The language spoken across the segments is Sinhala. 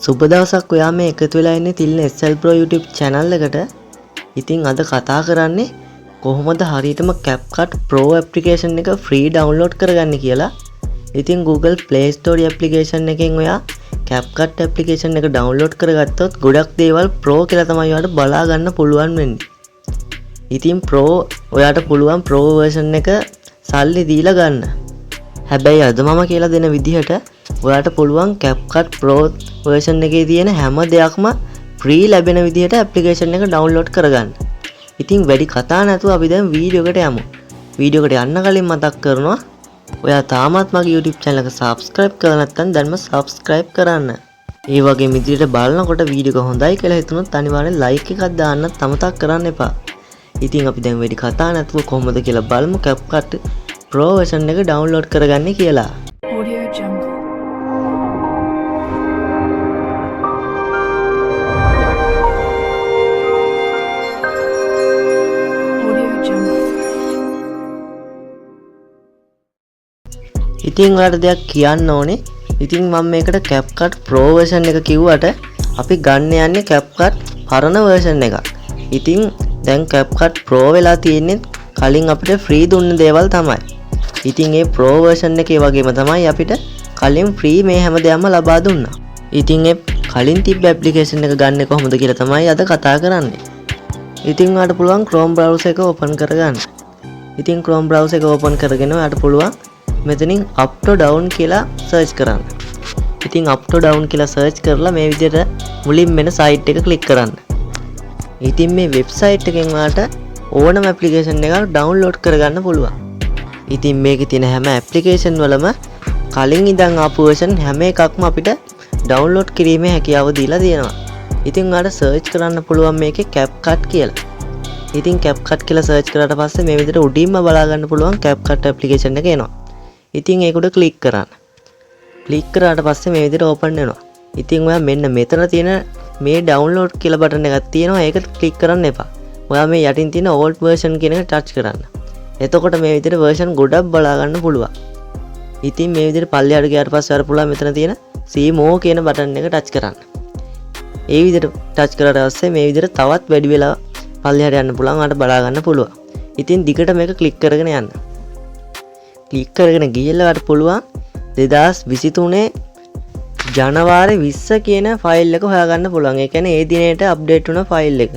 සුබ දවසක් ඔයා මේ එකතු වෙලා ඉන්නේ තිල්න SL Pro YouTube channel එකට. ඉතින් අද කතා කරන්නේ කොහොමද හරියටම CapCut Pro application එක free download කරගන්න කියලා. ඉතින් Google Play Store application එකෙන් ඔයා CapCut application එක download කරගත්තොත් ගොඩක් දේවල් Pro කියලා තමයි ඔයාලට බලා ගන්න පුළුවන් වෙන්නේ. ඉතින් Pro ඔයාට පුළුවන් Pro version එක සල්ලි දීලා ගන්න. හැබැයි අද මම කියලා දෙන විදිහට ඔයාට පුළුවන් CapCut Pro version එකේ තියෙන හැම දෙයක්ම free ලැබෙන විදිහට application එක download කරගන්න. ඉතින් වැඩි කතා නැතුව අපි දැන් වීඩියෝ එකට යමු. වීඩියෝ එකට යන්න කලින් මතක් කරනවා ඔයා තාමත් මගේ YouTube channel එක subscribe කරලා නැත්නම් දැන්ම subscribe කරන්න. ඒ වගේම ඉදිරියට බලනකොට වීඩියෝ එක හොඳයි කියලා හිතුනොත් අනිවාර්යෙන් like එකක් දාන්න අමතක කරන්න එපා. ඉතින් අපි දැන් වැඩි කතා නැතුව කොහොමද කියලා බලමු CapCut Pro version එක download කරගන්නේ කියලා. Audio Jungle. Audio Jungle. ඉතින් ඔයාලට දෙයක් කියන්න ඕනේ. ඉතින් මම මේකට CapCut Pro version එක කිව්වට අපි ගන්න යන්නේ CapCut පරණ version එකක්. ඉතින් දැන් CapCut Pro වෙලා තියෙන්නේ කලින් අපිට free දුන්න දේවල් තමයි. ඉතින් ඒ Pro version එකේ වගේම තමයි අපිට කලින් free මේ හැම දෙයක්ම ලබා දුන්නා. ඉතින් ඒ කලින් තිබ්බ application එක ගන්න කොහොමද කියලා තමයි අද කතා කරන්නේ. ඉතින් ඔයාලට පුළුවන් Chrome browser එක open කරගන්න. ඉතින් Chrome browser එක open කරගෙන ඔයාලට පුළුවන් මෙතනින් up to down කියලා search කරන්න. ඉතින් up to down කියලා search කරලා මේ විදිහට මුලින් වෙන site එක click කරන්න. ඉතින් මේ website එකෙන් ඔයාලට ඕනම application එකක් download කරගන්න පුළුවන්. ඉතින් මේකේ තියෙන හැම application වලම කලින් ඉඳන් ආපු version හැම එකක්ම අපිට download කිරීමේ හැකියාව දීලා තියෙනවා. ඉතින් ඔයාලට search කරන්න පුළුවන් මේකේ CapCut කියලා. ඉතින් CapCut කියලා search කරාට පස්සේ මේ විදිහට උඩින්ම බලා ගන්න පුළුවන් CapCut application එක එනවා. ඉතින් ඒක උඩ click කරන්න. click කරාට පස්සේ මේ විදිහට open වෙනවා. ඉතින් ඔයා මෙන්න මෙතන තියෙන මේ download කියලා button එකක් තියෙනවා. ඒකට click කරන්න එපා. ඔයා මේ යටින් තියෙන old version කියන එක touch කරන්න. එතකොට මේ විදිහට version ගොඩක් බලා ගන්න පුළුවන්. ඉතින් මේ විදිහට පල්ලෙහාට ගියාට පස්සේ අර පුළුවන් මෙතන තියෙන see more කියන button එක touch කරන්න. ඒ විදිහට touch කරාට පස්සේ මේ විදිහට තවත් වැඩි වෙලා පල්ලෙහාට යන්න පුළුවන්. ආට බලා ගන්න පුළුවන්. ඉතින් දිගට මේක click කරගෙන යන්න. click කරගෙන ගිහලා පුළුවන් 2023 ජනවාරි 20 කියන ෆයිල් එක හොයාගන්න පුළුවන්. ඒ කියන්නේ ඒ දිනේට අප්ඩේට් වුණ ෆයිල් එක.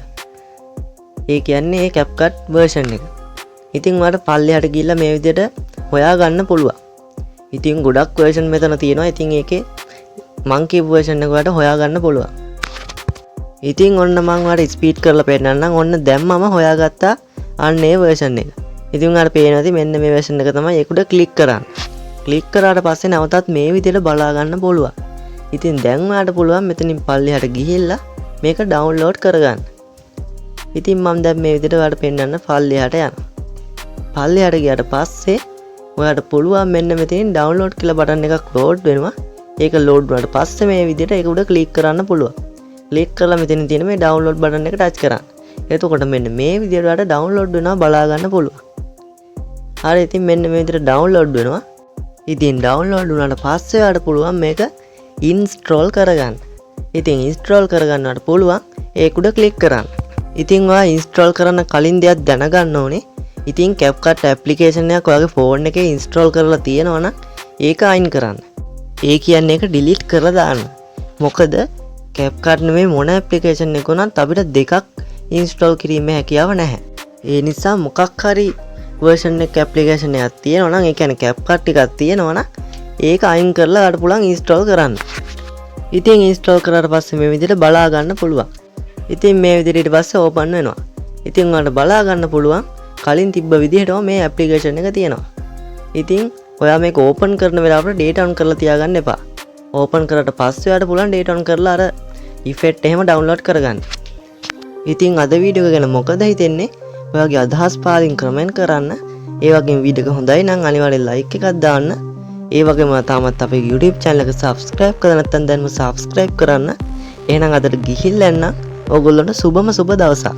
ඒ කියන්නේ ඒ CapCut version එක. ඉතින් ඔයාලට පල්ලෙහාට ගිහිල්ලා මේ විදිහට හොයාගන්න පුළුවන්. ඉතින් ගොඩක් version මෙතන තියෙනවා. ඉතින් ඒකේ මං කියපු version එක ඔයාලට හොයාගන්න පුළුවන්. ඉතින් ඔන්න මං ඔයාලට ස්පීඩ් කරලා පෙන්නන්නම්. ඔන්න දැන් මම හොයාගත්තා අන්න ඒ version එක. ඉතින් ඔයාලට පේනවා ඇති මෙන්න මේ version එක තමයි ඒක උඩ click කරන්න. click කරාට පස්සේ නැවතත් මේ විදිහට බලා ගන්න පුළුවන්. ඉතින් දැන් ඔයාලට පුළුවන් මෙතනින් පල්ලෙහාට ගිහිල්ලා මේක download කරගන්න. ඉතින් මම දැන් මේ විදිහට ඔයාලට පෙන්නන්න පල්ලෙහාට යනවා. පල්ලෙහාට ගියාට පස්සේ ඔයාලට පුළුවන් මෙන්න මෙතනින් download කියලා බටන් එකක් load වෙනවා. ඒක load වුණාට පස්සේ මේ විදිහට ඒක උඩ click කරන්න පුළුවන්. click කරලා මෙතනින් තියෙන මේ download බටන් එක touch කරන්න. එතකොට මෙන්න මේ විදිහට ඔයාලට download වෙනවා බලා ගන්න පුළුවන්. හරි ඉතින් මෙන්න මේ විදිහට download වෙනවා. ඉතින් download වුණාට පස්සේ ඔයාලට පුළුවන් මේක install කරගන්න. ඉතින් install කරගන්නවට පුළුවන් ඒක උඩ click කරන්න. ඉතින් ඔයා install කරන්න කලින් දෙයක් දැනගන්න ඕනේ. ඉතින් CapCut application එකක් ඔයාගේ phone එකේ install කරලා තියෙනවා නම් ඒක අයින් කරන්න. ඒ කියන්නේ ඒක delete කරලා දාන්න. මොකද CapCut නෙමෙයි මොන application එක උනත් අපිට දෙකක් install කිරීමේ හැකියාව නැහැ. ඒ නිසා මොකක් හරි version එක application එකක් තියෙනවා නම් ඒ කියන්නේ CapCut එකක් තියෙනවා නම් ඒක අයින් කරලා ඔයාලට පුළුවන් install කරන්න. ඉතින් install කරාට පස්සේ මේ විදිහට බලා ගන්න පුළුවන්. ඉතින් මේ විදිහට ඊට පස්සේ open වෙනවා. ඉතින් ඔයාලට බලා ගන්න පුළුවන් කලින් තිබ්බ විදිහටම මේ application එක තියෙනවා. ඉතින් ඔයා මේක open කරන වෙලාවට data on කරලා තියාගන්න එපා. open කරාට පස්සේ ඔයාලට පුළුවන් data on කරලා අර effect එහෙම download කරගන්න. ඉතින් අද වීඩියෝ එක ගැන මොකද හිතෙන්නේ? ඔයාගේ අදහස් පාලින් කමෙන්ට් කරන්න. ඒ වගේම වීඩියෝ එක හොඳයි නම් අනිවාර්යෙන් like එකක් දාන්න. ඒ වගේම තාමත් අපේ YouTube channel එක subscribe කරලා නැත්නම් දැන්ම subscribe කරන්න. එහෙනම් අදට ගිහිල්ලා එන්න. ඕගොල්ලන්ට සුබම සුබ දවසක්.